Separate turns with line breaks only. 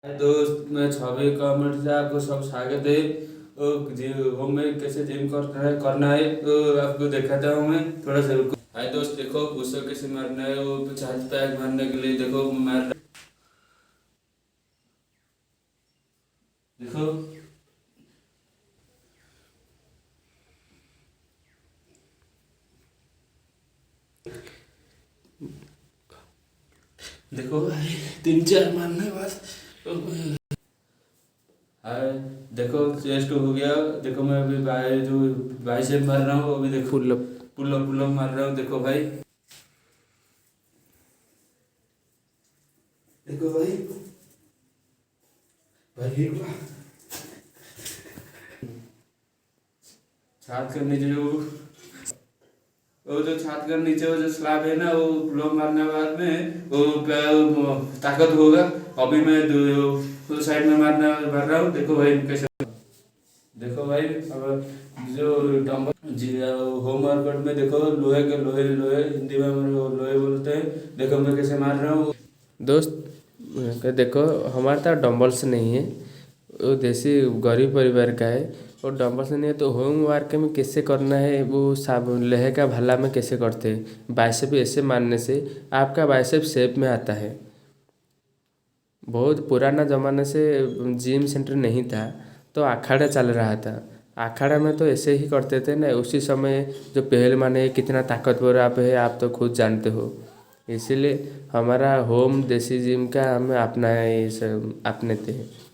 हाय दोस्त, मैं छवि कमेंट से आपको सब स्वागत है। होम में कैसे जिम करना है तो आपको दिखाता हूँ मैं, थोड़ा सा रुको। हाय दोस्त, देखो पुशअप कैसे मारना है, वो 50 पैक मारने के लिए देखो मार रहा- देखो देखो भाई, 3 4 मारने बाद हाय देखो चेस्ट हो गया। देखो मैं अभी बाइसेप मार रहा हूँ, अभी देखो
पुल अप।
पुल अप मार रहा हूँ। देखो भाई, देखो भाई भाई छात के नीचे जो वो जो छात के नीचे वो जो स्लैब है ना, वो पुल मारने के बाद में वो ताकत होगा। अभी मैं दो साइड में मार रहा हूँ। देखो भाई कैसे, देखो भाई अब जो डंबल जी होम वर्कआउट में देखो लोहे के लोहे लोहे हिंदी में हम लोग लोहे बोलते हैं। देखो मैं कैसे मार रहा हूँ।
दोस्त देखो, हमारे पास डंबल्स नहीं है। वो देसी गरीब परिवार का है और डंबल्स नहीं है, तो होम वर्क में कैसे करना है वो सब लोहे का भाला में कैसे करते हैं। बाइसेप ऐसे मारने से आपका बाइसेप शेप में आता है। बहुत पुराना ज़माने से जिम सेंटर नहीं था, तो अखाड़ा चल रहा था। अखाड़ा में तो ऐसे ही करते थे ना उसी समय। जो पहलवान है कितना ताकतवर आप है, आप तो खुद जानते हो। इसीलिए हमारा होम देसी जिम का हम अपना ये सब अपनाते हैं।